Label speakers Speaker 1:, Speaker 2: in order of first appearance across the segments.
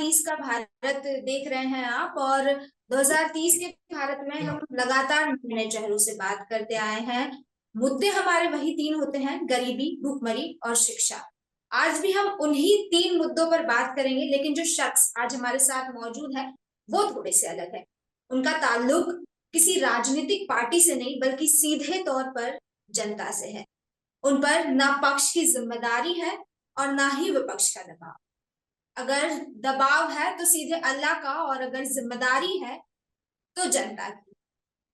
Speaker 1: 2030 का भारत देख रहे हैं आप, और 2030 के भारत में हम लगातार नए चेहरों से बात करते आए हैं। मुद्दे हमारे वही तीन होते हैं: गरीबी, भूखमरी और शिक्षा। आज भी हम उन्हीं तीन मुद्दों पर बात करेंगे, लेकिन जो शख्स आज हमारे साथ मौजूद है वो थोड़े से अलग है। उनका ताल्लुक किसी राजनीतिक पार्टी से नहीं, बल्कि सीधे तौर पर जनता से है। उन पर ना पक्ष की जिम्मेदारी है और ना ही विपक्ष का दबाव। अगर दबाव है तो सीधे अल्लाह का, और अगर जिम्मेदारी है तो जनता की।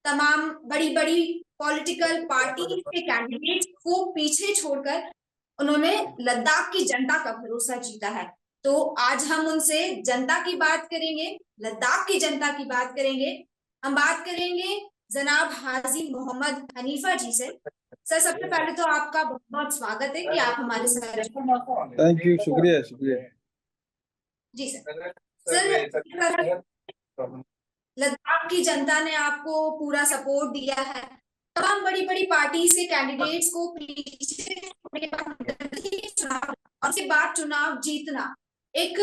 Speaker 1: तमाम बड़ी बड़ी पॉलिटिकल पार्टी के कैंडिडेट को पीछे छोड़कर उन्होंने लद्दाख की जनता का भरोसा जीता है। तो आज हम उनसे जनता की बात करेंगे, लद्दाख की जनता की बात करेंगे। हम बात करेंगे जनाब हाजी मोहम्मद हनीफा जी से। सर, सबसे पहले तो आपका बहुत बहुत स्वागत है कि आप हमारे साथ।
Speaker 2: थैंक यू, शुक्रिया शुक्रिया।
Speaker 1: जी सर। सर, लद्दाख की जनता ने आपको पूरा सपोर्ट दिया है। तमाम बड़ी बड़ी पार्टी से कैंडिडेट्स को पीछे छोड़ने के बाद चुनाव, और उसके बाद चुनाव जीतना एक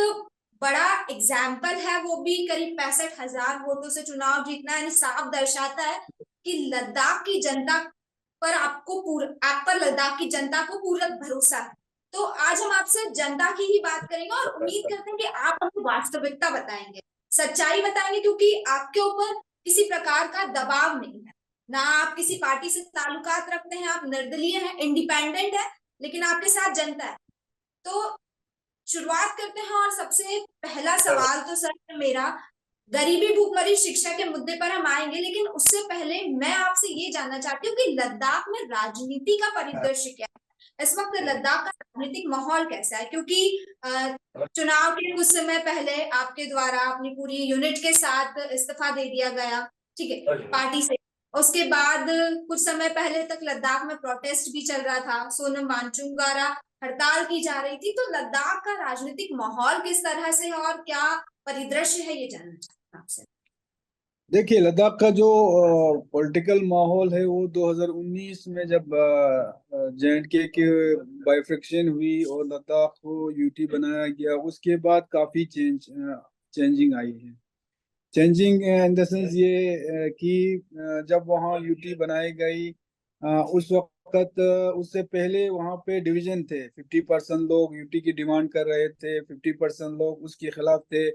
Speaker 1: बड़ा एग्जाम्पल है। वो भी करीब 65,000 वोटों से चुनाव जीतना, यानी साफ दर्शाता है कि लद्दाख की जनता पर आप पर लद्दाख की जनता को पूरा भरोसा है। तो आज हम आपसे जनता की ही बात करेंगे और उम्मीद करते हैं कि आप हमको वास्तविकता बताएंगे, सच्चाई बताएंगे, क्योंकि आपके ऊपर किसी प्रकार का दबाव नहीं है। ना आप किसी पार्टी से ताल्लुकात रखते हैं, आप निर्दलीय हैं, इंडिपेंडेंट है, लेकिन आपके साथ जनता है। तो शुरुआत करते हैं, और सबसे पहला सवाल तो सर मेरा गरीबी, भूखमरी, शिक्षा के मुद्दे पर हम आएंगे, लेकिन उससे पहले मैं आपसे ये जानना चाहती हूँ कि लद्दाख में राजनीति का परिदृश्य क्या है। इस वक्त लद्दाख का राजनीतिक माहौल कैसा है? क्योंकि चुनाव के कुछ समय पहले आपके द्वारा अपनी पूरी यूनिट के साथ इस्तीफा दे दिया गया, ठीक है, पार्टी से। उसके बाद कुछ समय पहले तक लद्दाख में प्रोटेस्ट भी चल रहा था, सोनम वांगचुक द्वारा हड़ताल की जा रही थी। तो लद्दाख का राजनीतिक माहौल किस तरह से है और क्या परिदृश्य है, ये जानना चाहते हैं आपसे।
Speaker 2: देखिए, लद्दाख का जो पॉलिटिकल माहौल है वो 2019 में जब जे.एंड.के की बाइफरकेशन हुई और लद्दाख को यूटी बनाया गया, उसके बाद काफी चेंजिंग आई है। चेंजिंग इन द सेंस ये कि जब वहाँ यूटी बनाई गई, उस वक्त उससे पहले वहाँ पे डिवीजन थे। 50% लोग यूटी की डिमांड कर रहे थे, 50% लोग उसके खिलाफ थे।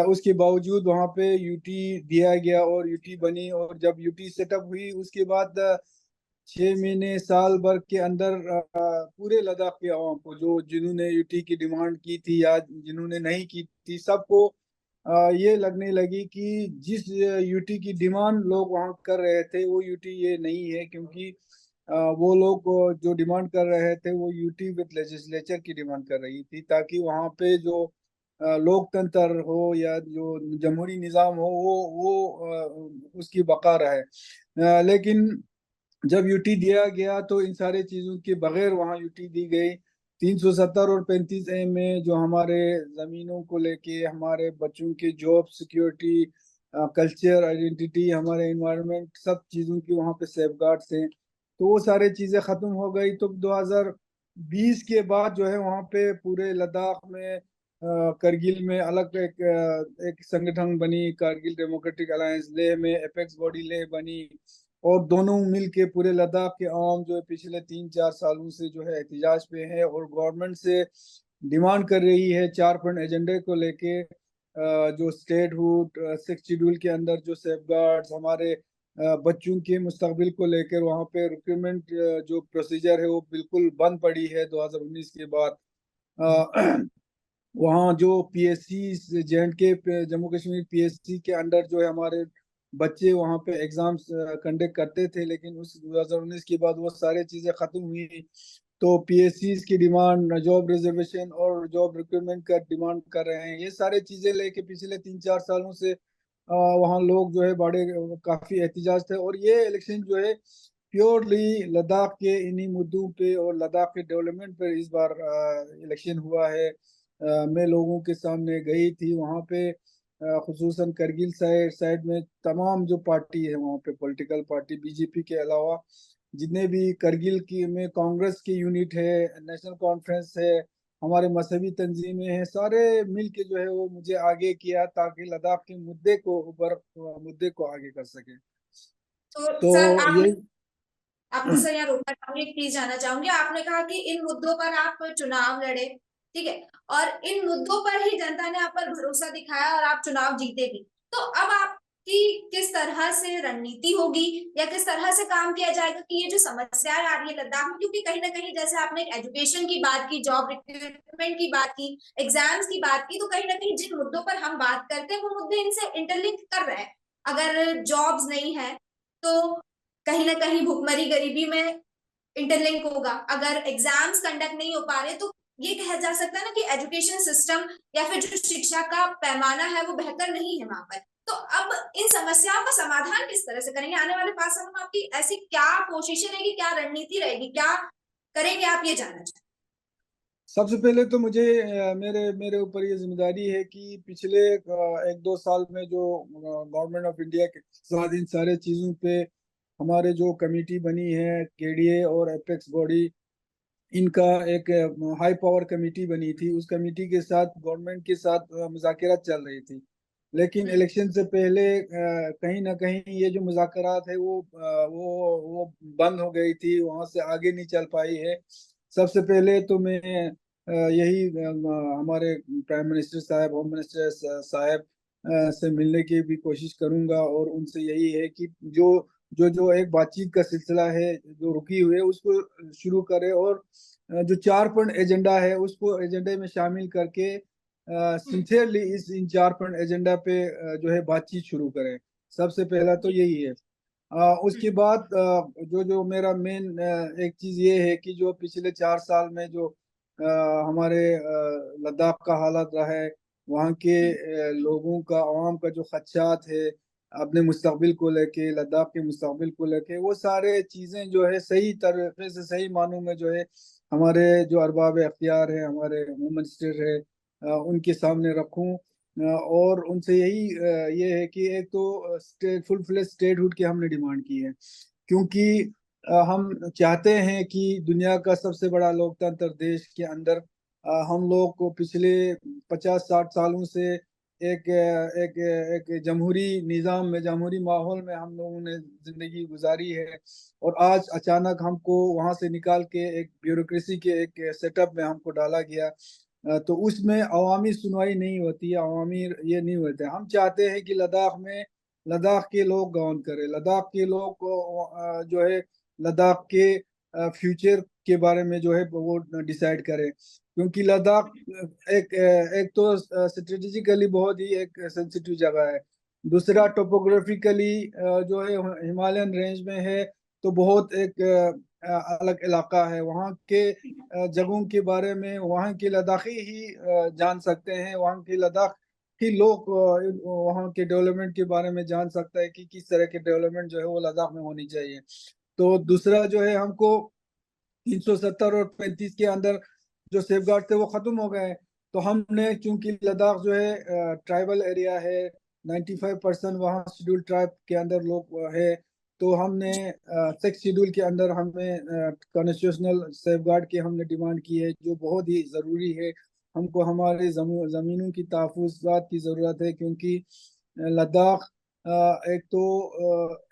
Speaker 2: उसके बावजूद वहाँ पे यूटी दिया गया और यूटी बनी। और जब यूटी सेटअप हुई उसके बाद 6 महीने साल भर के अंदर पूरे लद्दाख के आवाम को, जो जिन्होंने यूटी की डिमांड की थी या जिन्होंने नहीं की थी, सबको ये लगने लगी कि जिस यूटी की डिमांड लोग वहाँ कर रहे थे वो यूटी ये नहीं है। क्योंकि वो लोग जो डिमांड कर रहे थे वो यूटी विद लेजिस्लेचर की डिमांड कर रही थी, ताकि वहाँ पे जो लोकतंत्र हो या जो जमहूरी निज़ाम हो वो उसकी बका रहे। लेकिन जब यूटी दिया गया तो इन सारे चीज़ों के बगैर वहाँ यूटी दी गई। 370 और 35A में जो हमारे ज़मीनों को लेके, हमारे बच्चों के जॉब सिक्योरिटी, कल्चर, आइडेंटिटी, हमारे इन्वायरमेंट, सब चीज़ों की वहाँ पे सेफगार्ड्स हैं। तो वो सारे चीज़ें ख़त्म हो गई। तो 2020 के बाद जो है वहाँ पे पूरे लद्दाख में करगिल में अलग एक संगठन बनी, कारगिल डेमोक्रेटिक अलायंस। लेह में एपेक्स बॉडी लेह बनी, और दोनों मिल के पूरे लद्दाख के आवाम जो है पिछले 3-4 सालों से जो है एहतिजाज पे है और गवर्नमेंट से डिमांड कर रही है 4 पॉइंट एजेंडे को लेके। जो स्टेटहुड 6 शेड्यूल के अंदर जो सेफगार्ड्स, हमारे बच्चों के मुस्तकबिल को लेकर वहाँ पे रिक्रूटमेंट जो प्रोसीजर है वो बिल्कुल बंद पड़ी है 2019 के बाद। वहाँ जो PSC, J&K, Jammu Kashmir PSC के अंडर जो है हमारे बच्चे वहाँ पे एग्जाम्स कंडक्ट करते थे, लेकिन उस 2019 के बाद वो सारी चीज़ें ख़त्म हुई। तो पीएससी की डिमांड, जॉब रिजर्वेशन और जॉब रिक्रूटमेंट का डिमांड कर रहे हैं। ये सारी चीज़ें लेके पिछले 3-4 सालों से वहाँ लोग जो है बड़े काफ़ी एहतिजाज थे। और ये इलेक्शन जो है प्योरली लद्दाख के इन्हीं मुद्दों पे और लद्दाख के डेवलपमेंट पे इस बार इलेक्शन हुआ है। मैं लोगों के सामने गई थी वहाँ पे, खुसूसन करगिल साइड में तमाम जो पार्टी है वहाँ पे, पॉलिटिकल पार्टी बीजेपी के अलावा जितने भी करगिल की में कांग्रेस की यूनिट है, नेशनल कॉन्फ्रेंस है, हमारे मजहबी तंजीमें हैं, सारे मिल के जो है वो मुझे आगे किया ताकि लद्दाख के मुद्दे को आगे कर सके।
Speaker 1: तो
Speaker 2: तो
Speaker 1: सर
Speaker 2: ये
Speaker 1: आपको सर यहाँ रोकना चाहूंगी, एक चीज जानना चाहूंगी। आपने कहा कि इन मुद्दों पर आप चुनाव लड़े, ठीक है, और इन मुद्दों पर ही जनता ने आप पर भरोसा दिखाया और आप चुनाव जीते भी। तो अब आपकी किस तरह से रणनीति होगी या किस तरह से काम किया जाएगा कि ये जो समस्याएं आ रही है लद्दाख में, क्योंकि कहीं ना कहीं जैसे आपने एजुकेशन की बात की, जॉब रिक्रूटमेंट की बात की, एग्जाम्स की बात की, तो कहीं ना कहीं जिन मुद्दों पर हम बात करते हैं वो मुद्दे इनसे इंटरलिंक कर रहे हैं। अगर जॉब्स नहीं है तो कहीं ना कहीं भुखमरी गरीबी में इंटरलिंक होगा। अगर एग्जाम्स कंडक्ट नहीं हो पा रहे तो ये कहा जा सकता है ना कि एजुकेशन सिस्टम या फिर जो शिक्षा का पैमाना है वो बेहतर नहीं है वहां पर। तो अब इन समस्याओं का समाधान किस तरह से करेंगे आने वाले 5 सालों में? आपकी ऐसी क्या कोशिशें रहेगी, क्या रणनीति रहेगी, क्या करेंगे आप, ये जानना चाहते
Speaker 2: सबसे पहले तो मुझे मेरे मेरे ऊपर ये जिम्मेदारी है कि पिछले 1-2 साल में जो गवर्नमेंट ऑफ इंडिया के साथ इन सारे चीज़ों पे हमारे जो कमेटी बनी है, केडीए और एपेक्स बॉडी, इनका एक हाई पावर कमेटी बनी थी। उस कमेटी के साथ गवर्नमेंट के साथ मुज़ाकरात चल रही थी, लेकिन
Speaker 1: हैं?
Speaker 2: इलेक्शन से पहले कहीं ना कहीं ये जो मुज़ाकरात है वो बंद हो गई थी, वहां से आगे नहीं चल पाई है। सबसे पहले तो मैं यही हमारे प्राइम मिनिस्टर साहब, होम मिनिस्टर साहब से मिलने की भी कोशिश करूंगा और उनसे यही है कि जो जो जो एक बातचीत का सिलसिला है जो रुकी हुई है उसको शुरू करें, और जो 4 पॉइंट एजेंडा है उसको एजेंडे में शामिल करके सिंसियरली इस इन 4 पॉइंट एजेंडा पे जो है बातचीत शुरू करें। सबसे पहला तो यही है। उसके बाद जो जो मेरा मेन एक चीज ये है कि जो पिछले 4 साल में जो हमारे लद्दाख का हालत रहा है, वहाँ के लोगों का, आवाम का जो खदशात है अपने मुस्तकबिल को लेके, लद्दाख के मुस्तकबिल को लेके, वो सारे चीज़ें जो है सही तरीके से, सही मानों में जो है हमारे जो अरबाब अख्तियार है, हमारे होम मिनिस्टर है, उनके सामने रखूं। और उनसे यही ये है कि एक तो स्टेट, फुल फ्लेज स्टेटहुड की हमने डिमांड की है, क्योंकि हम चाहते हैं कि दुनिया का सबसे बड़ा लोकतंत्र देश के अंदर हम लोग को पिछले 50-60 सालों से एक जमहूरी निज़ाम में, जमहूरी माहौल में हम लोगों ने जिंदगी गुजारी है, और आज अचानक हमको वहां से निकाल के एक ब्यूरोक्रेसी के एक सेटअप में हमको डाला गया। तो उसमें अवामी सुनवाई नहीं होती है, अवामी ये नहीं होते। हम चाहते हैं कि लद्दाख में लद्दाख के लोग गवर्न करें, लद्दाख के लोग जो है लद्दाख के फ्यूचर के बारे में जो है वो डिसाइड करें, क्योंकि लद्दाख एक एक तो स्ट्रेटेजिकली बहुत ही एक सेंसिटिव जगह है, दूसरा टोपोग्राफिकली जो है हिमालयन रेंज में है, तो बहुत एक अलग इलाका है। वहाँ के जगहों के बारे में वहाँ के लद्दाखी ही जान सकते हैं, वहाँ के लद्दाख के लोग वहाँ के डेवलपमेंट के बारे में जान सकता है कि किस तरह के डेवलपमेंट जो है वो लद्दाख में होनी चाहिए। तो दूसरा जो है, हमको 370 और 35 के अंदर जो सेफगार्ड थे वो खत्म हो गए। तो हमने, चूंकि लद्दाख जो है ट्राइबल एरिया है, 95% वहाँ शेड्यूल ट्राइब के अंदर लोग है, तो हमने 6 शेड्यूल के अंदर हमें कॉन्स्टिट्यूशनल सेफगार्ड की हमने डिमांड की है, जो बहुत ही ज़रूरी है। हमको हमारे ज़मीनों की तहफ़्फ़ुज़ात की ज़रूरत है, क्योंकि लद्दाख एक तो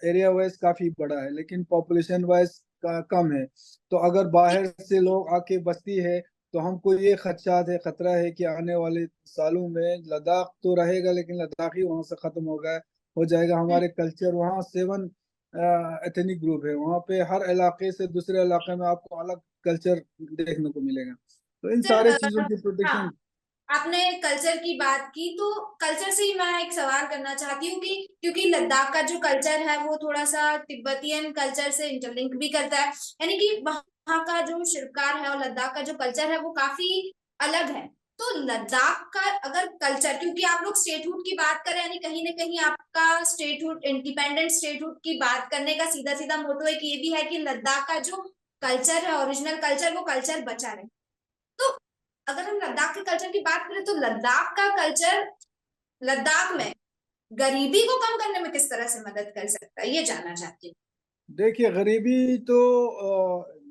Speaker 2: एरिया वाइज काफ़ी बड़ा है लेकिन पॉपुलेशन वाइज कम है। तो अगर बाहर से लोग आके बसती है तो हमको ये खदशात है, खतरा है कि आने वाले सालों में लद्दाख तो रहेगा लेकिन लद्दाख ही वहाँ से खत्म हो जाएगा। हमारे कल्चर, वहाँ 7 एथनिक ग्रुप है, वहाँ पे हर इलाके से दूसरे इलाके में आपको अलग कल्चर देखने को मिलेगा। तो इन सारे चीजों
Speaker 1: सर
Speaker 2: की
Speaker 1: हाँ,
Speaker 2: प्रोटेक्शन।
Speaker 1: आपने कल्चर की बात की तो कल्चर से ही मैं एक सवाल करना चाहती हूँ कि क्योंकि लद्दाख का जो कल्चर है वो थोड़ा सा तिब्बतियन कल्चर से इंटरलिंक भी करता है, यानी कि वहाँ का जो शिल्पकार है और लद्दाख का जो कल्चर है वो काफी अलग है। तो लद्दाख का अगर कल्चर, क्योंकि आप लोग स्टेटहुड की बात करें, यानी कहीं ना कहीं आपका स्टेटहुड, इंडिपेंडेंट स्टेटहुड की बात करने का सीधा सीधा मोटो एक ये भी है कि लद्दाख का जो कल्चर है, ओरिजिनल कल्चर, वो कल्चर बचा रहे। तो अगर हम लद्दाख के कल्चर की बात करें तो लद्दाख का कल्चर लद्दाख में गरीबी को कम करने में किस तरह से मदद कर सकता है, ये जानना चाहती हूँ।
Speaker 2: देखिए, गरीबी तो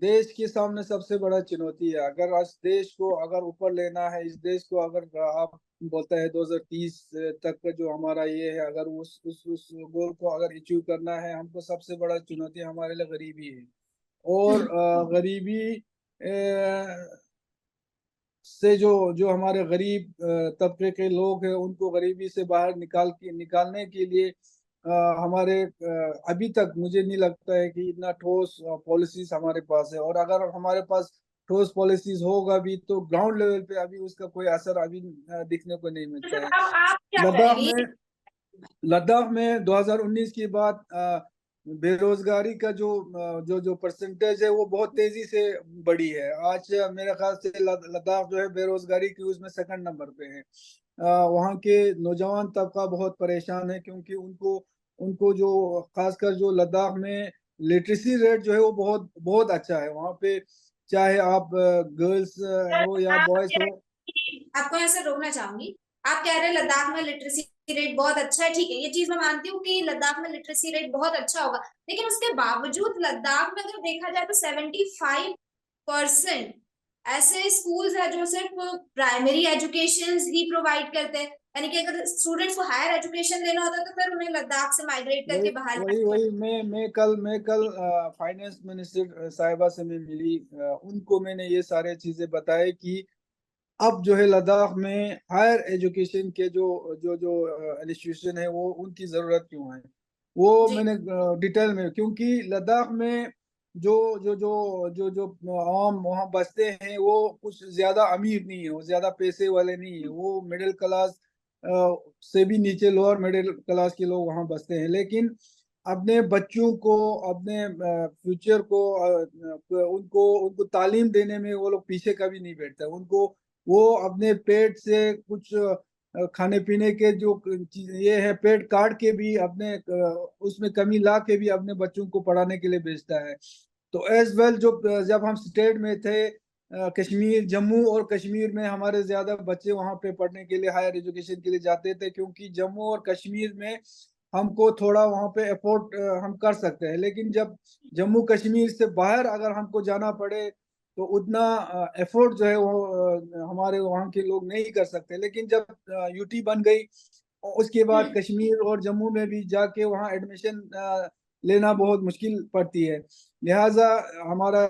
Speaker 2: देश के सामने सबसे बड़ा चुनौती है। अगर इस देश को अगर ऊपर लेना है, इस देश को अगर आप बोलते हैं 2030 तक का जो हमारा ये है, अगर उस गोल को अगर अचीव करना है, हमको सबसे बड़ा चुनौती हमारे लिए गरीबी है। और गरीबी से जो जो हमारे गरीब तबके के लोग हैं, उनको गरीबी से बाहर निकालने के लिए हमारे अभी तक मुझे नहीं लगता है कि इतना ठोस पॉलिसीज हमारे पास है। और अगर हमारे पास ठोस पॉलिसीज होगा भी तो ग्राउंड लेवल पे अभी उसका कोई असर अभी दिखने को नहीं
Speaker 1: तो
Speaker 2: मिलता
Speaker 1: सर
Speaker 2: है।
Speaker 1: अब आप क्या
Speaker 2: लद्दाख
Speaker 1: कहेंगे?
Speaker 2: में लद्दाख में 2019 के बाद बेरोजगारी का जो जो परसेंटेज है वो बहुत तेजी से बढ़ी है। आज मेरे ख्याल से लद्दाख जो है बेरोजगारी की उसमें सेकंड नंबर पे है। वहाँ के नौजवान तबका बहुत परेशान है, क्योंकि उनको उनको जो खासकर जो लद्दाख में लिटरेसी रेट जो है वो बहुत बहुत अच्छा है वहाँ पे। चाहे आप गर्ल्स हो या
Speaker 1: आप
Speaker 2: बॉयज
Speaker 1: कह
Speaker 2: हो।
Speaker 1: रहे आपको यहाँ से रोकना चाहूंगी। आप कह रहे हैं लद्दाख में लिटरेसी रेट बहुत अच्छा है, ठीक है, ये चीज मैं मानती हूँ कि लद्दाख में लिटरेसी रेट बहुत अच्छा होगा, लेकिन उसके बावजूद लद्दाख में अगर देखा जाए तो 75% ऐसे स्कूल्स है जो सिर्फ प्राइमरी एजुकेशन ही प्रोवाइड करते हैं। यानी कि अगर स्टूडेंट्स को हायर एजुकेशन लेना होता है तो फिर उन्हें लद्दाख से माइग्रेट
Speaker 2: वही
Speaker 1: करके बाहर
Speaker 2: वही
Speaker 1: जाना
Speaker 2: वही मैं कल फाइनेंस मिनिस्टर साहिबा से मैं मिली। उनको मैंने ये सारे चीजें बताई कि अब जो है लद्दाख में हायर एजुकेशन के जो जो जो इंस्टीट्यूशन है वो उनकी जरूरत क्यों है। वो
Speaker 1: जी
Speaker 2: मैंने डिटेल में, क्योंकि लद्दाख में जो जो जो जो जो आम वहाँ बसते हैं वो कुछ ज्यादा अमीर नहीं है, वो ज्यादा पैसे वाले नहीं है, वो मिडिल क्लास से भी नीचे लोअर मिडिल क्लास के लोग वहाँ बसते हैं। लेकिन अपने बच्चों को, अपने फ्यूचर को उनको उनको तालीम देने में वो लोग पीछे कभी नहीं बैठते। उनको वो अपने पेट से कुछ खाने पीने के जो ये है पेट काट के भी अपने उसमें कमी ला के भी अपने बच्चों को पढ़ाने के लिए भेजता है। तो एज वेल जो जब हम स्टेट में थे, कश्मीर, जम्मू और कश्मीर में हमारे ज्यादा बच्चे वहाँ पे पढ़ने के लिए, हायर एजुकेशन के लिए जाते थे, क्योंकि जम्मू और कश्मीर में हमको थोड़ा वहाँ पे अफोर्ड हम कर सकते हैं। लेकिन जब जम्मू कश्मीर से बाहर अगर हमको जाना पड़े तो उतना एफर्ट जो है वो हमारे वहाँ के लोग नहीं कर सकते। लेकिन जब यूटी बन गई उसके बाद कश्मीर और जम्मू में भी जाके वहाँ एडमिशन लेना बहुत मुश्किल पड़ती है। लिहाजा हमारा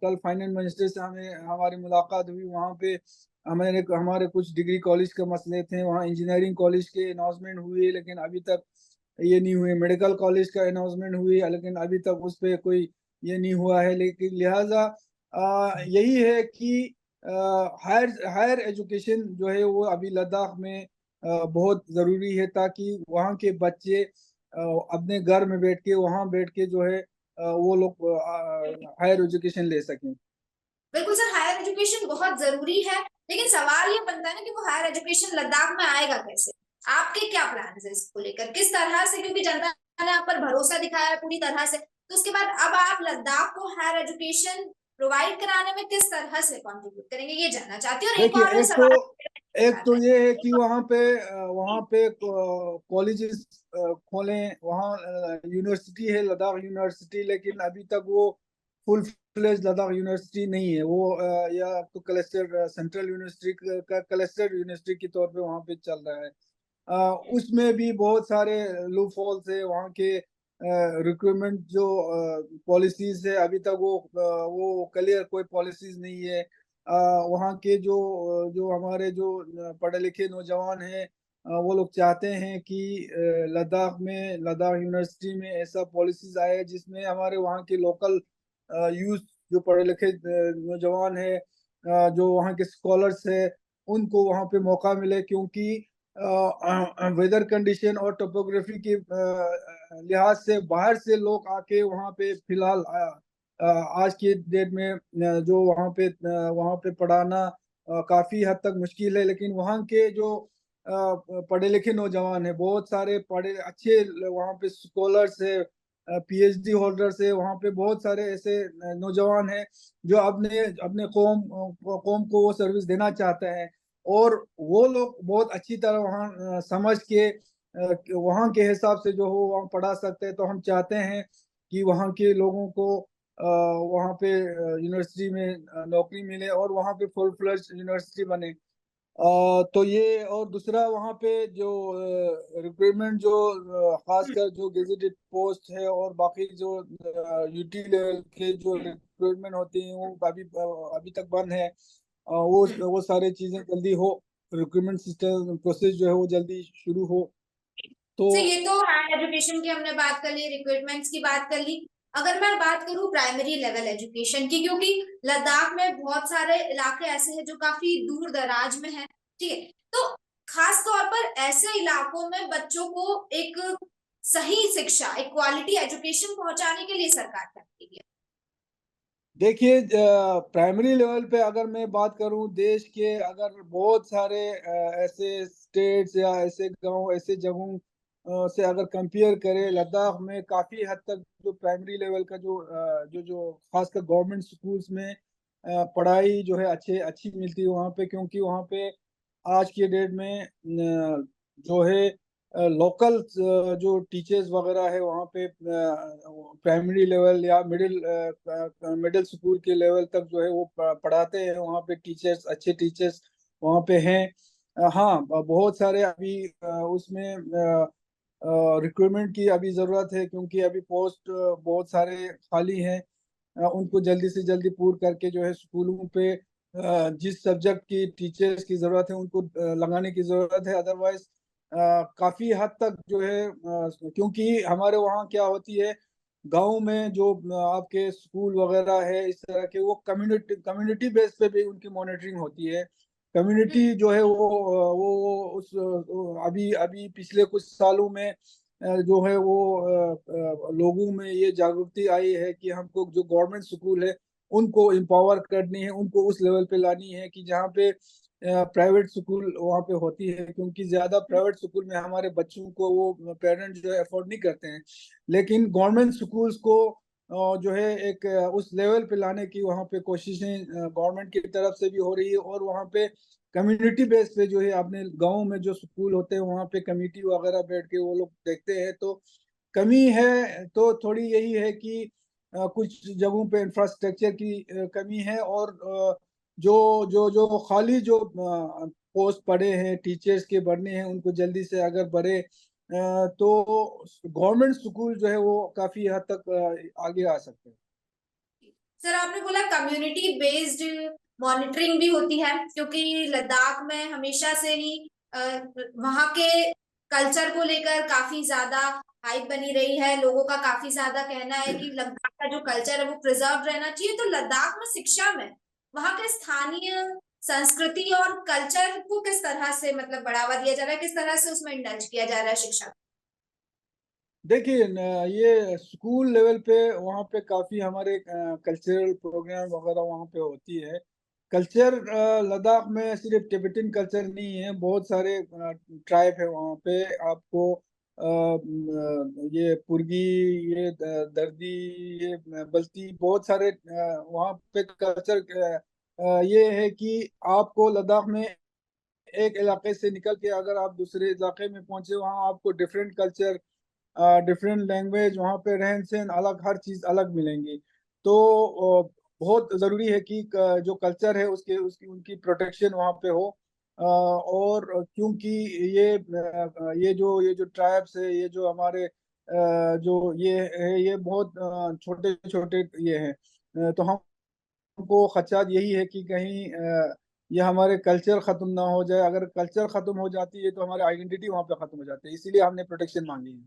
Speaker 2: कल फाइनेंस मिनिस्टर से हमें हमारी मुलाकात हुई। वहाँ पे हमारे कुछ डिग्री कॉलेज के मसले थे, वहाँ इंजीनियरिंग कॉलेज के अनाउंसमेंट हुई लेकिन अभी तक ये नहीं हुए, मेडिकल कॉलेज का अनाउंसमेंट हुई लेकिन अभी तक उस पर कोई ये नहीं हुआ है। लेकिन लिहाजा यही है कि हायर हायर एजुकेशन जो है वो अभी लद्दाख में बहुत ज़रूरी है, ताकि वहाँ के बच्चे अपने घर में बैठ के, वहाँ बैठ के जो है वो लोग हायर एजुकेशन ले सकें।
Speaker 1: बिल्कुल सर, हायर एजुकेशन बहुत जरूरी है, लेकिन सवाल ये बनता है ना कि वो हायर एजुकेशन लद्दाख में आएगा कैसे? आपके क्या प्लान है इसको लेकर, किस तरह से, क्योंकि जनता ने आप पर भरोसा दिखाया है पूरी तरह से, तो उसके बाद अब आप लद्दाख को हायर एजुकेशन प्रोवाइड कराने में किस तरह से कंट्रीब्यूट करेंगे, ये जानना चाहती हूँ। और एक
Speaker 2: देखिए,
Speaker 1: और सवाल
Speaker 2: एक तो ये है कि वहाँ पे कॉलेजेस खोलें। वहाँ यूनिवर्सिटी है लद्दाख यूनिवर्सिटी, लेकिन अभी तक वो फुल फ्लेज लद्दाख यूनिवर्सिटी नहीं है। वो या तो क्लस्टर सेंट्रल यूनिवर्सिटी का क्लस्टर यूनिवर्सिटी के तौर पे वहाँ पे चल रहा है। उसमें भी बहुत सारे लूप होल्स है। वहाँ के रिक्रूटमेंट जो पॉलिसीज है अभी तक वो क्लियर कोई पॉलिसीज नहीं है। वहाँ के जो जो हमारे जो पढ़े लिखे नौजवान हैं, वो लोग चाहते हैं कि लद्दाख में, लद्दाख यूनिवर्सिटी में ऐसा पॉलिसीज आए जिसमें हमारे वहाँ के लोकल यूथ जो पढ़े लिखे नौजवान हैं, जो वहाँ के स्कॉलर्स है, उनको वहाँ पे मौका मिले। क्योंकि वेदर कंडीशन और टोपोग्राफी के लिहाज से बाहर से लोग आके वहाँ पे फिलहाल आज के डेट में जो वहाँ पे पढ़ाना काफी हद तक मुश्किल है। लेकिन वहाँ के जो पढ़े लिखे नौजवान है, बहुत सारे पढ़े अच्छे वहाँ पे स्कॉलर्स है, पीएचडी होल्डर्स है, वहाँ पे बहुत सारे ऐसे नौजवान हैं जो अपने अपने कौम को वो सर्विस देना चाहते हैं। और वो लोग बहुत अच्छी तरह वहाँ समझ के वहाँ के हिसाब से जो हो वहाँ पढ़ा सकते हैं। तो हम चाहते हैं कि वहाँ के लोगों को वहाँ पे यूनिवर्सिटी में नौकरी मिले और वहाँ पे फुल फ्लेज यूनिवर्सिटी बने। तो ये, और दूसरा वहाँ पे जो रिक्रूटमेंट जो खासकर जो गेजेटेड पोस्ट है और बाकी जो यूटी लेवल के जो रिक्रूटमेंट होती हैं वो अभी तक बंद है। वो सारे चीजें जल्दी हो, रिक्रूटमेंट सिस्टम प्रोसेस जो है वो जल्दी शुरू हो। तो
Speaker 1: ये तो हायर एजुकेशन की हमने बात कर ली, रिक्रूटमेंट्स की बात कर ली। अगर मैं बात करूं प्राइमरी लेवल एजुकेशन की, क्योंकि लद्दाख में बहुत सारे इलाके ऐसे हैं जो काफी दूर दराज में है, ठीक है, तो खास तौर पर ऐसे इलाकों में बच्चों को एक सही शिक्षा, एक क्वालिटी एजुकेशन पहुंचाने के लिए सरकार क्या करेगी?
Speaker 2: देखिए, प्राइमरी लेवल पे अगर मैं बात करूं, देश के अगर बहुत सारे ऐसे स्टेट्स या ऐसे गांव, ऐसे जगहों से अगर कंपेयर करें, लद्दाख में काफ़ी हद तक जो प्राइमरी लेवल का जो खासकर गवर्नमेंट स्कूल्स में पढ़ाई जो है अच्छी मिलती है वहाँ पे, क्योंकि वहाँ पे आज की डेट में जो है लोकल जो टीचर्स वगैरह है वहाँ पे प्राइमरी लेवल या मिडिल स्कूल के लेवल तक जो है वो पढ़ाते हैं। वहाँ पे टीचर्स, अच्छे टीचर्स वहाँ पे हैं। हाँ, बहुत सारे अभी उसमें रिक्रूटमेंट की अभी ज़रूरत है, क्योंकि अभी पोस्ट बहुत सारे खाली हैं। उनको जल्दी से जल्दी पूर्ण करके जो है स्कूलों पे जिस सब्जेक्ट की टीचर्स की ज़रूरत है उनको लगाने की ज़रूरत है। अदरवाइज काफ़ी हद तक जो है क्योंकि हमारे वहाँ क्या होती है, गांव में जो आपके स्कूल वगैरह है इस तरह के, वो कम्युनिटी बेस पे भी उनकी मॉनिटरिंग होती है। कम्युनिटी जो है वो उस अभी अभी पिछले कुछ सालों में जो है वो लोगों में ये जागरूकता आई है कि हमको जो गवर्नमेंट स्कूल है उनको एम्पावर करनी है, उनको उस लेवल पे लानी है कि जहाँ पे प्राइवेट स्कूल वहाँ पे होती है, क्योंकि ज्यादा प्राइवेट स्कूल में हमारे बच्चों को वो पेरेंट्स जो है अफोर्ड नहीं करते हैं। लेकिन गवर्नमेंट स्कूल्स को जो है एक उस लेवल पे लाने की वहाँ पे कोशिशें गवर्नमेंट की तरफ से भी हो रही है। और वहाँ पे कम्युनिटी बेस पे जो है अपने गाँव में जो स्कूल होते हैं वहाँ पे कमेटी वगैरह बैठ के वो लोग देखते हैं। तो कमी है तो थोड़ी यही है कि कुछ जगहों पे इंफ्रास्ट्रक्चर की कमी है, और जो जो जो खाली जो पोस्ट पड़े हैं टीचर्स के भरने हैं, उनको जल्दी से अगर भरे तो गवर्नमेंट स्कूल जो है वो काफी हद तक आगे आ सकते हैं।
Speaker 1: सर आपने बोला कम्युनिटी बेस्ड मॉनिटरिंग भी होती है, क्योंकि लद्दाख में हमेशा से ही वहाँ के कल्चर को लेकर काफी ज्यादा हाइप बनी रही है। लोगों का काफी ज्यादा कहना है कि लद्दाख का जो कल्चर है वो प्रिजर्व रहना चाहिए। तो लद्दाख में शिक्षा में वहाँ के स्थानीय संस्कृति और कल्चर को किस तरह से मतलब बढ़ावा दिया जा रहा है, किस तरह से उसमें इंडल्ज किया जा रहा है शिक्षा?
Speaker 2: देखिए ये स्कूल लेवल पे वहाँ पे काफ़ी हमारे कल्चरल प्रोग्राम वगैरह वहाँ पे होती है। कल्चर लद्दाख में सिर्फ टिबेटन कल्चर नहीं है, बहुत सारे ट्राइब है वहाँ पे। आपको ये पुर्गी, ये दर्दी, ये बल्ती, बहुत सारे वहाँ पे कल्चर ये है कि आपको लद्दाख में एक इलाके से निकल के अगर आप दूसरे इलाके में पहुंचे, वहाँ आपको डिफरेंट कल्चर, डिफरेंट लैंग्वेज, वहाँ पे रहन सहन अलग, हर चीज अलग मिलेंगी। तो बहुत जरूरी है कि जो कल्चर है उसके उसकी उनकी प्रोटेक्शन वहाँ पे हो। और क्योंकि ये जो ट्राइब्स है, ये जो हमारे जो ये है, ये बहुत छोटे छोटे ये हैं। तो हमको खदशात यही है कि कहीं ये हमारे कल्चर खत्म ना हो जाए। अगर कल्चर खत्म हो जाती है तो हमारी आइडेंटिटी वहाँ पे खत्म हो जाती है, इसीलिए हमने प्रोटेक्शन मांगी है।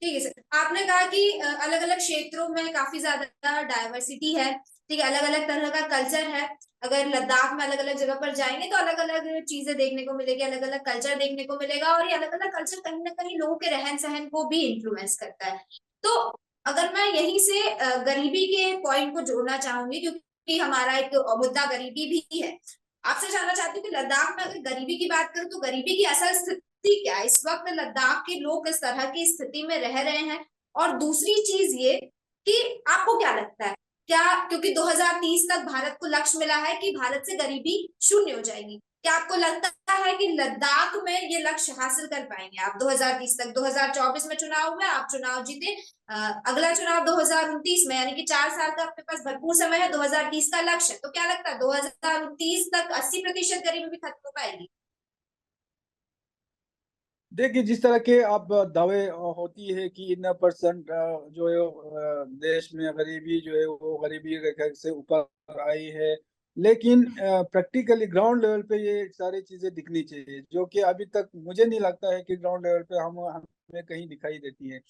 Speaker 1: ठीक है सर, आपने कहा कि अलग अलग क्षेत्रों में काफी ज्यादा डाइवर्सिटी है, ठीक है, अलग अलग तरह का कल्चर है। अगर लद्दाख में अलग अलग जगह पर जाएंगे तो अलग अलग चीजें देखने को मिलेगी, अलग अलग कल्चर देखने को मिलेगा, और ये अलग अलग कल्चर कहीं ना कहीं लोगों के रहन सहन को भी इन्फ्लुएंस करता है। तो अगर मैं यहीं से गरीबी के पॉइंट को जोड़ना चाहूंगी, क्योंकि हमारा एक मुद्दा गरीबी भी है, आपसे जानना चाहती हूँ कि लद्दाख में अगर गरीबी की बात करूँ तो गरीबी की असल स्थिति क्या है इस वक्त? लद्दाख के लोग किस तरह की स्थिति में रह रहे हैं? और दूसरी चीज ये कि आपको क्या लगता है, क्या क्योंकि 2030 तक भारत को लक्ष्य मिला है कि भारत से गरीबी शून्य हो जाएगी। क्या आपको लगता है कि लद्दाख में ये लक्ष्य हासिल कर पाएंगे आप 2030 तक? 2024 में चुनाव हुआ, आप चुनाव जीते, अगला चुनाव 2029 में, यानी कि 4 साल का आपके पास भरपूर समय है। 2030 का लक्ष्य, तो क्या लगता है 2029 तक 80% गरीबी भी खत्म हो पाएगी?
Speaker 2: देखिए, जिस तरह के आप दावे होती है कि इतना परसेंट जो है देश में गरीबी जो है वो गरीबी रेखा से ऊपर आई है, लेकिन प्रैक्टिकली ग्राउंड लेवल पे ये सारी चीजें दिखनी चाहिए, जो कि अभी तक मुझे नहीं लगता है कि ग्राउंड लेवल पे हमें कहीं दिखाई देती है।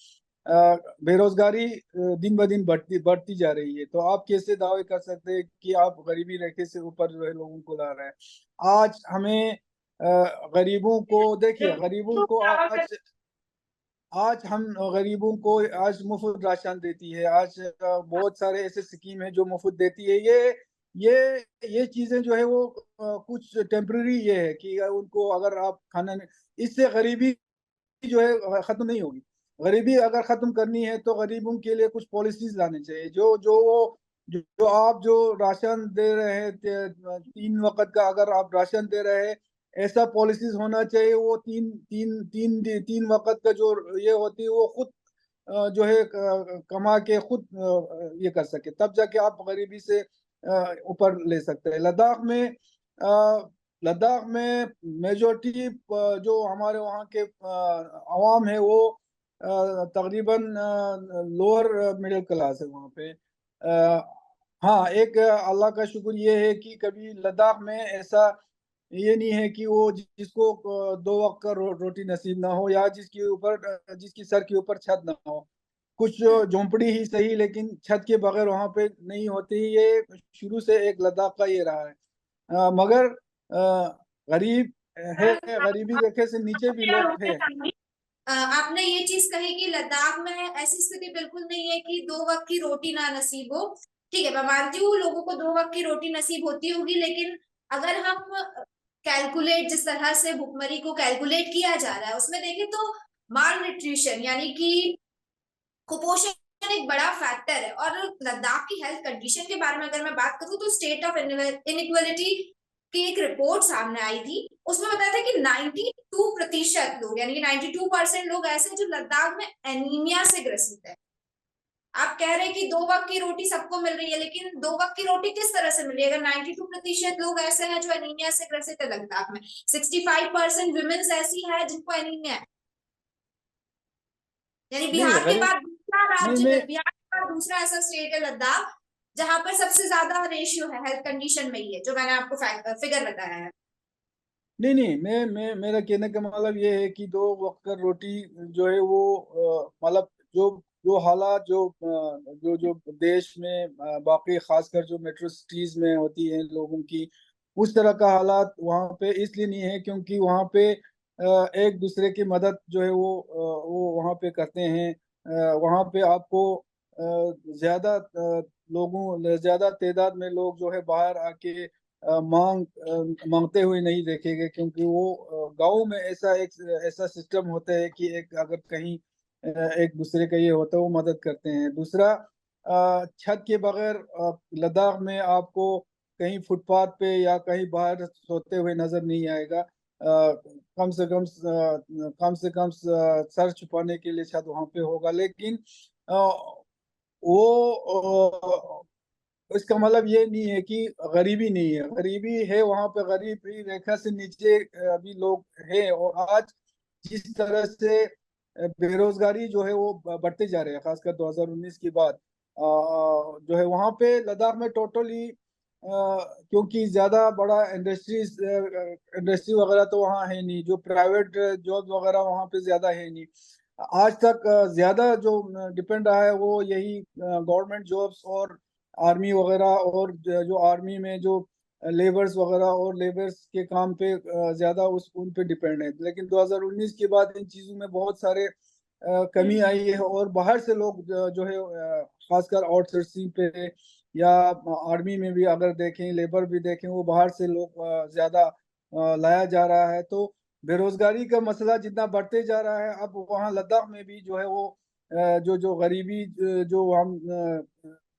Speaker 2: बेरोजगारी दिन ब दिन बढ़ती बढ़ती जा रही है, तो आप कैसे दावे कर सकते हैं कि आप गरीबी रेखे से ऊपर जो है लोगों को ला रहे हैं? आज हमें गरीबों को देखिए, गरीबों को आज आज हम गरीबों को आज मुफ्त राशन देती है। आज बहुत सारे ऐसे स्कीम है जो मुफ्त देती है। ये ये चीजें जो है वो कुछ टेम्पररी ये है कि उनको अगर आप खाना इससे गरीबी जो है खत्म नहीं होगी। गरीबी अगर खत्म करनी है तो गरीबों के लिए कुछ पॉलिसीज लाने चाहिए। जो जो वो जो आप जो राशन दे रहे हैं, 3 वक्त का अगर आप राशन दे रहे हैं, ऐसा पॉलिसीज होना चाहिए। वो तीन तीन तीन तीन वक्त का जो ये होती है वो खुद जो है कमा के खुद ये कर सके, तब जाके आप गरीबी से ऊपर ले सकते हैं। लद्दाख में मेजोरिटी जो हमारे वहाँ के अवाम है वो तकरीबन लोअर मिडिल क्लास है वहाँ पे। हाँ, एक अल्लाह का शुक्र ये है कि कभी लद्दाख में ऐसा ये नहीं है कि वो जिसको 2 वक्त का रोटी नसीब ना हो, या जिसकी सर के ऊपर छत ना हो। कुछ झोंपड़ी ही सही, लेकिन छत के बगैर वहां पे नहीं होती। ये शुरू से एक लद्दाख का ये रहा है। मगर गरीब है, गरीबी रेखे से नीचे भी लोग है।
Speaker 1: आपने ये चीज कही कि लद्दाख में ऐसी स्थिति बिल्कुल नहीं है कि 2 वक्त की रोटी ना नसीब हो। ठीक है, मैं मानती हूँ लोगों को 2 वक्त की रोटी नसीब होती होगी, लेकिन अगर हम कैलकुलेट, जिस तरह से भुखमरी को कैलकुलेट किया जा रहा है, उसमें देखें तो माल न्यूट्रिशन यानी कि कुपोषण एक बड़ा फैक्टर है। और लद्दाख की हेल्थ कंडीशन के बारे में अगर मैं बात करूं तो स्टेट ऑफ इनइक्वालिटी की एक रिपोर्ट सामने आई थी। उसमें बताया था कि 92% लोग, यानी कि 92% लोग ऐसे हैं जो लद्दाख में एनीमिया से ग्रसित है। आप कह रहे हैं कि 2 वक्त की रोटी सबको मिल रही है, लेकिन 2 वक्त की रोटी किस तरह से मिल रही है? अगर 92% लोग ऐसे हैं जो एनीमिया से ग्रसित है लद्दाख में, 65% वुमेन्स ऐसी है जिनको एनीमिया है। यानी
Speaker 2: नहीं
Speaker 1: बिहार के
Speaker 2: गरीब
Speaker 1: बाद दूसरा
Speaker 2: नहीं
Speaker 1: राज्य,
Speaker 2: मैं
Speaker 1: बिहार के बाद दूसरा ऐसा स्टेट है लद्दाख जहां पर सबसे ज्यादा रेशियो है हेल्थ कंडीशन में ही है, जो मैंने आपको फिगर बताया है।
Speaker 2: नहीं नहीं मैं मेरा कहने का मतलब ये है कि 2 वक्त का रोटी जो है वो मतलब जो जो हालात जो जो देश में बाकी खासकर जो मेट्रो सिटीज में होती है लोगों की, उस तरह का हालात वहाँ पे इसलिए नहीं है क्योंकि वहाँ पे एक दूसरे की मदद जो है वो वहाँ पे करते हैं। वहाँ पे आपको ज्यादा तादाद में लोग जो है बाहर आके मांगते हुए नहीं देखेंगे, क्योंकि वो गांव में ऐसा सिस्टम होता है कि एक अगर कहीं एक दूसरे का ये होता है वो मदद करते हैं। दूसरा, छत के बगैर लद्दाख में आपको कहीं फुटपाथ पे या कहीं बाहर सोते हुए नजर नहीं आएगा। कम से कम सर छुपाने के लिए छत वहां पे होगा, लेकिन वो इसका मतलब ये नहीं है कि गरीबी नहीं है। गरीबी है वहां पे, गरीबी रेखा से नीचे अभी लोग हैं। और आज जिस तरह से बेरोजगारी जो है वो बढ़ते जा रहे हैं, खासकर 2019 के बाद जो है वहां पे लद्दाख में टोटली, क्योंकि ज्यादा बड़ा इंडस्ट्री वगैरह तो वहाँ है नहीं, जो प्राइवेट जॉब वगैरह वहाँ पे ज्यादा है नहीं। आज तक ज्यादा जो डिपेंड रहा है वो यही गवर्नमेंट जॉब्स और आर्मी वगैरह, और जो आर्मी में जो लेबर्स वगैरह और लेबर्स के काम पे ज्यादा उस उन पे डिपेंड है। लेकिन 2019 के बाद इन चीजों में बहुत सारे कमी आई है, और बाहर से लोग जो है खासकर आउटसोर्सिंग पे या आर्मी में भी अगर देखें, लेबर भी देखें, वो बाहर से लोग ज्यादा लाया जा रहा है। तो बेरोजगारी का मसला जितना बढ़ते जा रहा है, अब वहाँ लद्दाख में भी जो है वो जो जो गरीबी जो हम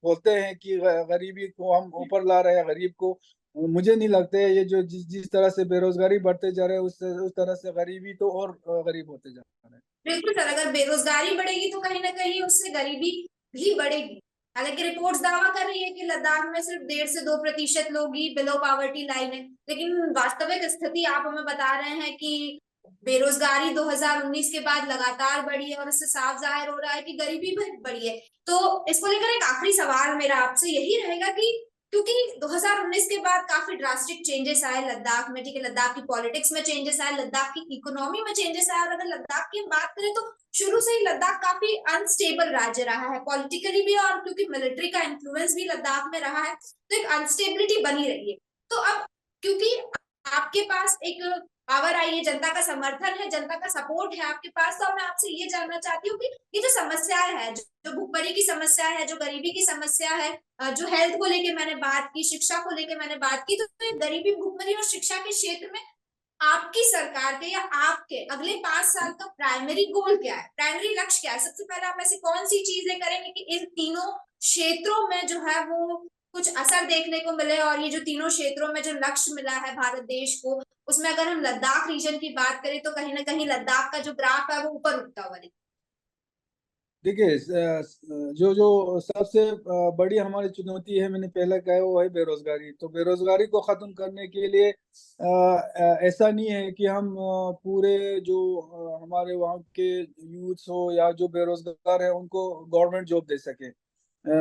Speaker 2: बोलते हैं कि गरीबी को हम ऊपर ला रहे हैं, गरीब को, मुझे नहीं लगता है ये जो जिस तरह से बेरोजगारी बढ़ते जा रहे हैं उस तरह से गरीबी तो और गरीब होते जा रहे हैं।
Speaker 1: बिल्कुल सर, अगर बेरोजगारी बढ़ेगी तो कहीं ना कहीं उससे गरीबी भी बढ़ेगी। हालांकि रिपोर्ट्स दावा कर रही है कि लद्दाख में सिर्फ 1.5 से 2% लोग ही बिलो पॉवर्टी लाइन है, लेकिन वास्तविक स्थिति आप हमें बता रहे हैं कि बेरोजगारी 2019 के बाद लगातार बढ़ी है और इससे साफ जाहिर हो रहा है कि गरीबी भी बढ़ी है। तो इसको लेकर एक आखिरी सवाल मेरा आपसे यही रहेगा कि क्योंकि 2019 के बाद काफी ड्रास्टिक चेंजेस आए लद्दाख में, ठीक है, लद्दाख की पॉलिटिक्स में चेंजेस आए, लद्दाख की इकोनॉमी में चेंजेस आए, और अगर लद्दाख की बात करें तो शुरू से ही लद्दाख काफी अनस्टेबल राज्य रहा है पॉलिटिकली भी, और क्योंकि मिलिट्री का इन्फ्लुएंस भी लद्दाख में रहा है तो एक अनस्टेबिलिटी बनी रही है। तो अब क्योंकि आपके पास एक पावर आई है, जनता का समर्थन है, जनता का सपोर्ट है आपके पास, तो मैं आपसे ये जानना चाहती हूँ कि ये जो समस्याएं है, जो भुखमरी की समस्या है, जो गरीबी की समस्या है, जो हेल्थ को लेके मैंने बात की, शिक्षा को लेके मैंने बात की, तो ये गरीबी, भुखमरी और शिक्षा के क्षेत्र में आपकी सरकार के या आपके अगले 5 साल का प्राइमरी गोल क्या है, प्राइमरी लक्ष्य क्या है? सबसे पहले आप ऐसी कौन सी चीजें करेंगे कि इन तीनों क्षेत्रों में जो है वो कुछ असर देखने को मिले, और ये जो तीनों क्षेत्रों में जो लक्ष्य मिला है भारत देश को, उसमें अगर हम लद्दाख रीजन की बात करें तो कहीं ना कहीं लद्दाख का जो ग्राफ है वो ऊपर उठता हुआ दिखता
Speaker 2: देखिए, जो जो सबसे बड़ी हमारी चुनौती है, मैंने पहले कहा, वो है बेरोजगारी। तो बेरोजगारी को खत्म करने के लिए ऐसा नहीं है कि हम पूरे जो हमारे वहाँ के यूथ्स हो या जो बेरोजगार है उनको गवर्नमेंट जॉब दे सके।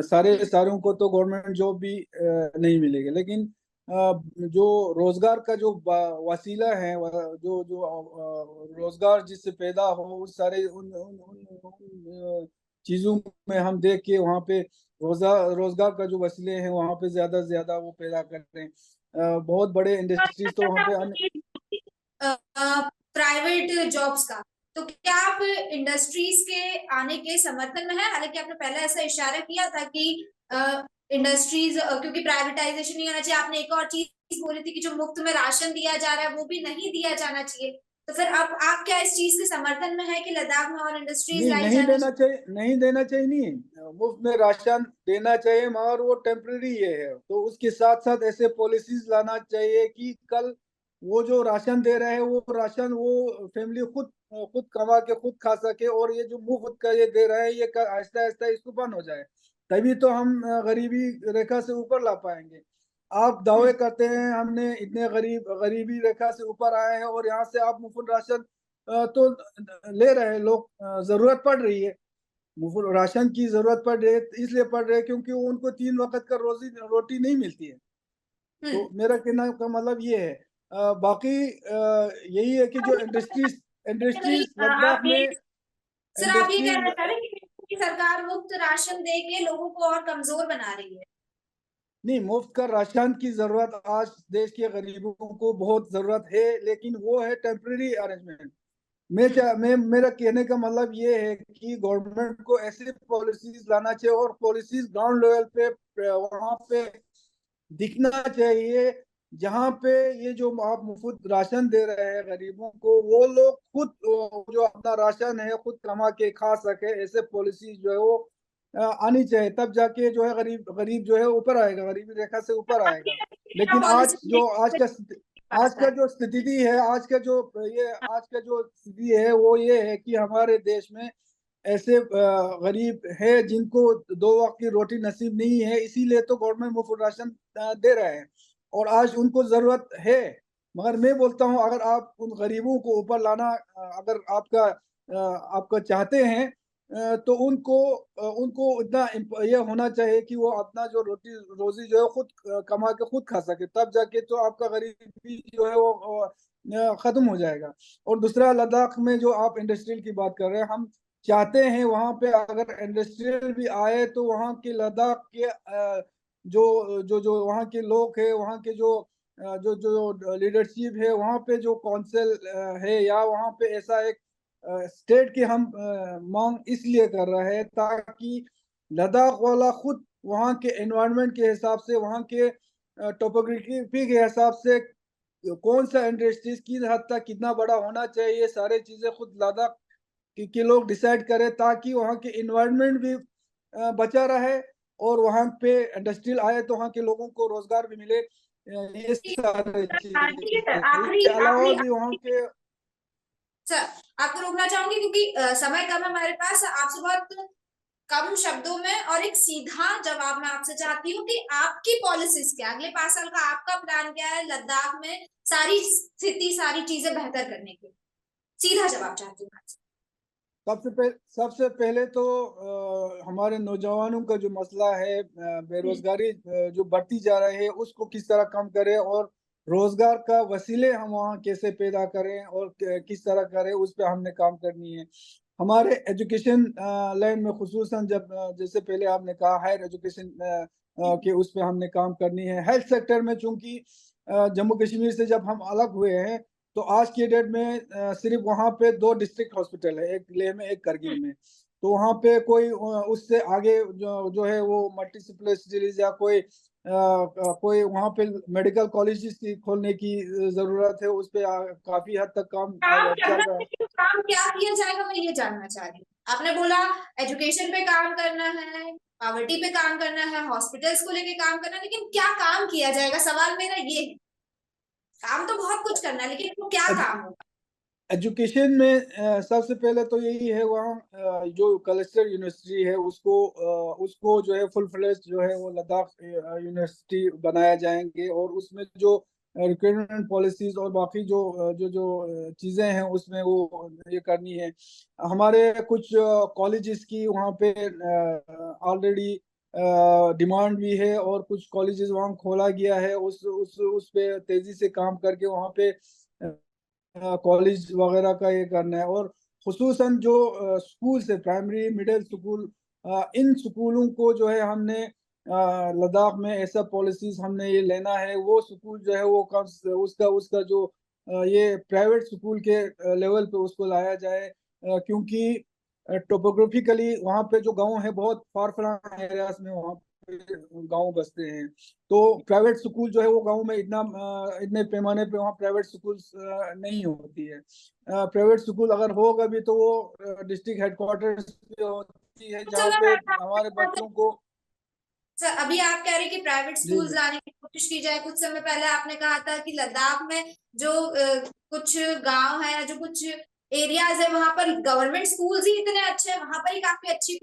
Speaker 2: सारे
Speaker 1: है।
Speaker 2: सारों को तो गवर्नमेंट जॉब भी नहीं मिलेगी, लेकिन जो रोजगार का जो वसीला है, जो जो रोजगार जिससे पैदा हो, उस सारे उन चीजों में हम देख के वहाँ पे रोजगार का जो वसीले हैं वहाँ पे ज्यादा से ज्यादा वो पैदा करते हैं। बहुत बड़े इंडस्ट्रीज तो वहाँ पे
Speaker 1: प्राइवेट जॉब्स का, तो क्या आप इंडस्ट्रीज के आने के समर्थन में है? हालांकि आपने पहले ऐसा इशारा किया था कि इंडस्ट्रीज, क्योंकि प्राइवेटाइजेशन नहीं होना चाहिए, आपने एक और चीज बोली थी कि जो मुफ्त में राशन दिया जा रहा है वो भी नहीं दिया जाना चाहिए। तो फिर अब आप क्या इस चीज के समर्थन में है कि लद्दाख में और इंडस्ट्रीज
Speaker 2: नहीं,
Speaker 1: लाई
Speaker 2: नहीं
Speaker 1: जानी
Speaker 2: देना चाहिए, नहीं देना चाहिए, नहीं मुफ्त में राशन देना चाहिए, मगर वो टेम्पररी ये है। तो उसके साथ साथ ऐसे पॉलिसीज लाना चाहिए कि कल वो जो राशन दे रहे हैं वो राशन वो फैमिली खुद खुद कमा के खुद खा सके, और ये जो मुफ्त का ये दे रहे हैं ये आहिस्ता आहिस्ता इसको बंद हो जाए, तभी तो हम गरीबी रेखा से ऊपर ला पाएंगे। आप दावे करते हैं हमने इतने गरीबी रेखा से ऊपर आए हैं, और यहाँ से आप मुफ्त राशन तो ले रहे हैं लोग। जरूरत पड़ रही है, मुफ्त राशन की जरूरत पड़ रही है, इसलिए पड़ रही है क्योंकि वो उनको 3 वक्त का रोटी नहीं मिलती है। तो मेरा कहना का मतलब ये है। बाकी यही है कि जो इंडस्ट्रीज इंडस्ट्रीज लद्दाख
Speaker 1: आप ये
Speaker 2: में
Speaker 1: सर आप ये
Speaker 2: इंडस्ट्रीज
Speaker 1: कहना चाह रहे हैं कि सरकार मुफ्त राशन दे के लोगों को और कमजोर बना रही है?
Speaker 2: नहीं, मुफ्त का राशन की जरूरत आज देश के गरीबों को बहुत जरूरत है, लेकिन वो है टेम्पररी अरेंजमेंट। मैं मेरा कहने का मतलब ये है कि गवर्नमेंट को ऐसी पॉलिसीज लाना चाहिए, और पॉलिसीज ग्राउंड लेवल पे वहां पे दिखना चाहिए, जहाँ पे ये जो आप मुफ्त राशन दे रहे हैं गरीबों को, वो लोग खुद जो अपना राशन है खुद कमा के खा सके। ऐसे पॉलिसी जो है वो आनी चाहिए, तब जाके जो है गरीब गरीब जो है ऊपर आएगा, गरीबी रेखा से ऊपर आएगा। लेकिन आज का जो स्थिति है, आज का जो स्थिति है वो ये है कि हमारे देश में ऐसे गरीब है जिनको 2 वक्त की रोटी नसीब नहीं है, इसीलिए तो गवर्नमेंट मुफ्त राशन दे रहे हैं, और आज उनको जरूरत है। मगर मैं बोलता हूँ, अगर आप उन गरीबों को ऊपर लाना अगर आपका चाहते हैं, तो उनको उनको इतना ये होना चाहिए कि वो अपना जो रोटी रोजी जो है खुद कमा के खुद खा सके, तब जाके तो आपका गरीबी जो है वो खत्म हो जाएगा। और दूसरा, लद्दाख में जो आप इंडस्ट्रियल की बात कर रहे हैं, हम चाहते हैं वहां पे अगर इंडस्ट्रियल भी आए तो वहां के लद्दाख के जो जो जो वहाँ के लोग हैं, वहाँ के जो जो लीडरशिप है, वहाँ पे जो काउंसिल है, या वहाँ पे ऐसा एक स्टेट की हम मांग इसलिए कर रहे हैं ताकि लद्दाख वाला खुद वहाँ के एनवायरनमेंट के हिसाब से, वहाँ के टोपोग्राफी के हिसाब से कौन सा इंडस्ट्रीज की हद तक कितना बड़ा होना चाहिए, ये सारे चीजें खुद लद्दाख के लोग डिसाइड करें, ताकि वहाँ के इन्वायरमेंट भी बचा रहे, और वहाँ पे इंडस्ट्रियल आए तो वहाँ के लोगों को रोजगार भी मिले। ये सारे चीजें,
Speaker 1: आखिरी
Speaker 2: इसके अलावा
Speaker 1: आखिरी
Speaker 2: भी वहाँ के।
Speaker 1: सर, आपको रोकना चाहूंगी क्योंकि समय कम है हमारे पास। आपसे बहुत कम शब्दों में और एक सीधा जवाब मैं आपसे चाहती हूँ कि आपकी पॉलिसीज क्या, अगले 5 साल का आपका प्लान क्या है लद्दाख में सारी स्थिति सारी चीजें बेहतर करने के? सीधा जवाब चाहती हूँ आपसे।
Speaker 2: सबसे पहले तो हमारे नौजवानों का जो मसला है, बेरोजगारी जो बढ़ती जा रही है, उसको किस तरह कम करें और रोजगार का वसीले हम वहाँ कैसे पैदा करें और किस तरह करें, उस पर हमने काम करनी है। हमारे एजुकेशन लाइन में खुसूसन जब जैसे पहले आपने कहा हायर एजुकेशन के उस पर हमने काम करनी है। हेल्थ सेक्टर में चूंकि जम्मू कश्मीर से जब हम अलग हुए हैं तो आज की डेट में सिर्फ वहाँ पे 2 डिस्ट्रिक्ट हॉस्पिटल है, एक लेह में एक करगिल में। तो वहाँ पे कोई उससे आगे जो है वो मल्टी स्पेशलिस्ट या कोई वहाँ पे मेडिकल कॉलेजेस की खोलने की जरूरत है। उस पे काफी हद तक काम
Speaker 1: काम
Speaker 2: चल
Speaker 1: करना
Speaker 2: रहा है।
Speaker 1: है, काम क्या किया जाएगा मैं ये जानना चाह रही हूँ। आपने बोला एजुकेशन पे काम करना है, पॉवर्टी पे काम करना है, हॉस्पिटल्स को लेके काम करना है, लेकिन क्या काम किया जाएगा? सवाल मेरा ये है। काम तो बहुत कुछ करना है, लेकिन वो क्या काम होगा?
Speaker 2: एजुकेशन में सबसे पहले तो यही है, वहाँ जो क्लस्टर यूनिवर्सिटी है उसको जो है फुल फ्लेज जो है वो लद्दाख यूनिवर्सिटी बनाया जाएंगे और उसमें जो रिक्रूटमेंट पॉलिसीज और बाकी जो चीज़ें हैं उसमें वो ये करनी है। हमारे कुछ कॉलेजेस की वहाँ पे ऑलरेडी डिमांड भी है और कुछ कॉलेजेस वहाँ खोला गया है। उस पे तेजी से काम करके वहाँ पे कॉलेज वगैरह का ये करना है। और खुसूसन जो स्कूल से प्राइमरी मिडिल स्कूल, इन स्कूलों को जो है हमने लद्दाख में ऐसा पॉलिसीज हमने ये लेना है। वो स्कूल जो है वो कम उसका उसका जो ये प्राइवेट स्कूल के लेवल पे उसको लाया जाए, क्योंकि टोपोग्राफिकली वहाँ पे जो गांव है बहुत फार फ्लंग एरियाज में वहाँ पे गांव बसते हैं। तो प्राइवेट स्कूल जो है वो गांव में इतने पैमाने पे वहाँ प्राइवेट स्कूल नहीं होती है। प्राइवेट स्कूल अगर होगा भी तो वो डिस्ट्रिक्ट हेडक्वार्टर्स पे होती है जहाँ
Speaker 1: चलो
Speaker 2: पे हमारे
Speaker 1: मैं
Speaker 2: बच्चों को।
Speaker 1: सर, अभी आप कह रहे हैं कि प्राइवेट
Speaker 2: जी
Speaker 1: स्कूल्स
Speaker 2: जी।
Speaker 1: लाने की कोशिश की जाए। कुछ समय पहले आपने कहा था कि लद्दाख में जो कुछ गांव है या जो कुछ एरियाज है वहां पर गवर्नमेंट स्कूल्स ही इतने अच्छे हैं, वहां पर ही काफी अच्छी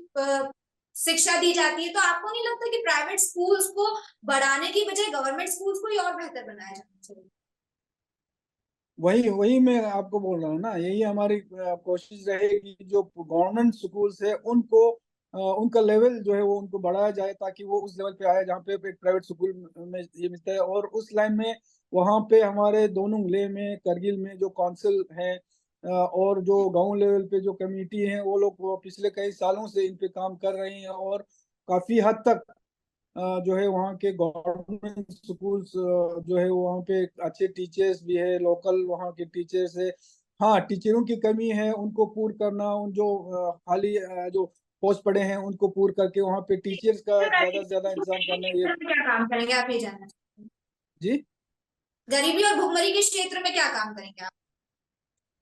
Speaker 1: शिक्षा दी जाती है। तो आपको नहीं लगता कि प्राइवेट स्कूल्स को बढ़ाने की बजाय गवर्नमेंट स्कूल्स को ही और बेहतर बनाया जाना चाहिए?
Speaker 2: वही वही मैं आपको बोल रहा हूँ ना, यही हमारी कोशिश रहेगी। जो गवर्नमेंट स्कूल्स है उनको उनका लेवल जो है वो उनको बढ़ाया जाए ताकि वो उस लेवल पे आए जहाँ पे एक प्राइवेट स्कूल में ये मिलता है। और उस लाइन में वहाँ पे हमारे दोनों लेह में करगिल में जो काउंसिल है और जो गांव लेवल पे जो कमेटी है वो पिछले कई सालों से इन पे काम कर रही हैं और काफी हद तक जो है वहाँ के गवर्नमेंट स्कूल्स जो है वहाँ पे अच्छे टीचर्स भी है, लोकल वहाँ के टीचर्स है। हाँ, टीचरों की कमी है, उनको पूर्ण करना, उन जो खाली जो पोस्ट पड़े हैं उनको पूर्ण करके वहाँ पे टीचर्स का ज्यादा से ज्यादा इंतजाम करना ये।
Speaker 1: क्या काम करेंगे आप ये जानना चाहते हैं?
Speaker 2: जी।
Speaker 1: गरीबी और भुखमरी के क्षेत्र में क्या काम करेंगे आप?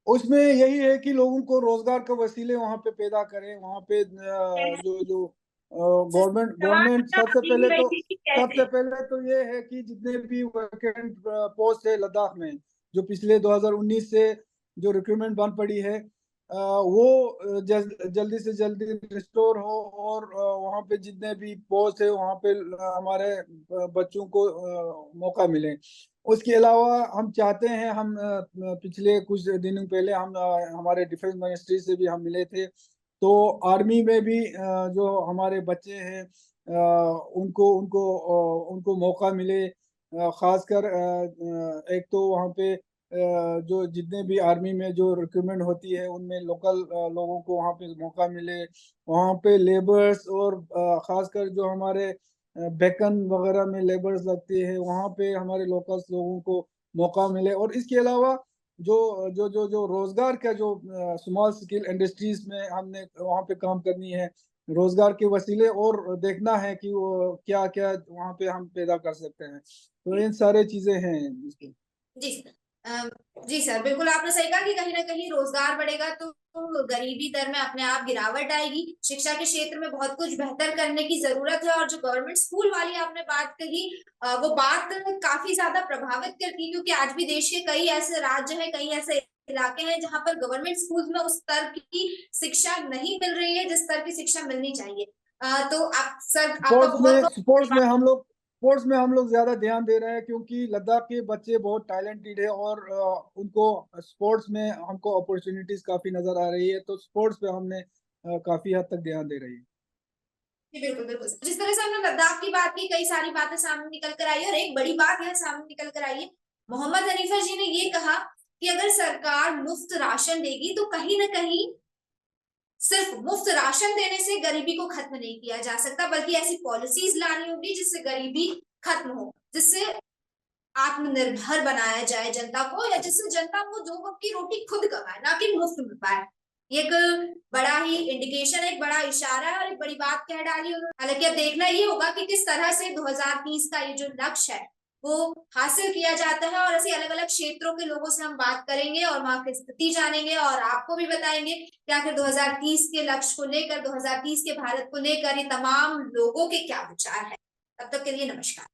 Speaker 2: उसमें यही है कि लोगों को रोजगार के वसीले वहाँ पे पैदा करें। वहाँ पे जो जो गवर्नमेंट
Speaker 1: सवाल
Speaker 2: गवर्नमेंट
Speaker 1: मेरा अभी वही थी कि
Speaker 2: सबसे
Speaker 1: कैसे?
Speaker 2: पहले तो ये है कि जितने भी वैकेंट पोस्ट है लद्दाख में, जो पिछले 2019 से जो रिक्रूटमेंट बंद पड़ी है, वो जल्दी से जल्दी रिस्टोर हो और वहाँ पे जितने भी पोस्ट है वहाँ पे हमारे बच्चों को मौका मिले। उसके अलावा हम चाहते हैं, हम पिछले कुछ दिनों पहले हम हमारे डिफेंस मिनिस्ट्री से भी हम मिले थे। तो आर्मी में भी जो हमारे बच्चे हैं उनको उनको उनको मौका मिले। खासकर एक तो वहाँ पे जो जितने भी आर्मी में जो रिक्रूटमेंट होती है उनमें लोकल लोगों को वहाँ पे मौका मिले। वहाँ पे लेबर्स और खासकर जो हमारे बेकन वगैरह में लेबर्स लगती है वहाँ पे हमारे लोकल्स लोगों को मौका मिले। और इसके अलावा जो जो रोजगार का जो स्मॉल स्केल इंडस्ट्रीज में हमने वहाँ पे काम करनी है, रोजगार के वसीले और देखना है कि वो क्या क्या वहाँ पे हम पैदा कर सकते हैं। तो इन सारे चीजें हैं इसके।
Speaker 1: जी सर। जी सर, बिल्कुल आपने सही कहा कि कहीं ना कहीं रोजगार बढ़ेगा तो गरीबी दर में अपने आप गिरावट आएगी। शिक्षा के क्षेत्र में बहुत कुछ बेहतर करने की जरूरत है, और जो गवर्नमेंट स्कूल वाली आपने बात कही, वो बात काफी ज्यादा प्रभावित करती है, क्योंकि आज भी देश के कई ऐसे राज्य हैं, कई ऐसे इलाके हैं जहां पर गवर्नमेंट स्कूल में उस स्तर की शिक्षा नहीं मिल रही है जिस स्तर की शिक्षा मिलनी चाहिए। तो आप सर, आपका बहुत बहुत
Speaker 2: स्पोर्ट्स में हम लोग ज्यादा ध्यान दे रहे हैं, क्योंकि लद्दाख के बच्चे बहुत टैलेंटेड है और उनको स्पोर्ट्स में हमको अपॉर्चुनिटीज काफी नजर आ रही है, तो स्पोर्ट्स पे हमने काफी हद तक ध्यान दे रही है।
Speaker 1: जी बिल्कुल बिल्कुल। जिस तरह से हमने लद्दाख की बात की, कई सारी बातें सामने निकल कर आई, और एक बड़ी बात यह सामने निकल कर आई है, मोहम्मद हनीफा जी ने ये कहा कि अगर सरकार मुफ्त राशन देगी तो कहीं ना कहीं सिर्फ मुफ्त राशन देने से गरीबी को खत्म नहीं किया जा सकता, बल्कि ऐसी पॉलिसीज लानी होगी जिससे गरीबी खत्म हो, जिससे आत्मनिर्भर बनाया जाए जनता को, या जिससे जनता को दो वक्त की रोटी खुद कमाए, ना कि मुफ्त में पाए। ये एक बड़ा ही इंडिकेशन है, एक बड़ा इशारा है, और एक बड़ी बात कह डाली उन्होंने। हालांकि अब देखना ये होगा कि किस तरह से 2030 का ये जो लक्ष्य है वो हासिल किया जाता है, और ऐसे अलग अलग क्षेत्रों के लोगों से हम बात करेंगे और वहां की स्थिति जानेंगे, और आपको भी बताएंगे कि आखिर 2030 के लक्ष्य को लेकर, 2030 के भारत को लेकर ये तमाम लोगों के क्या विचार है। तब तक के लिए नमस्कार।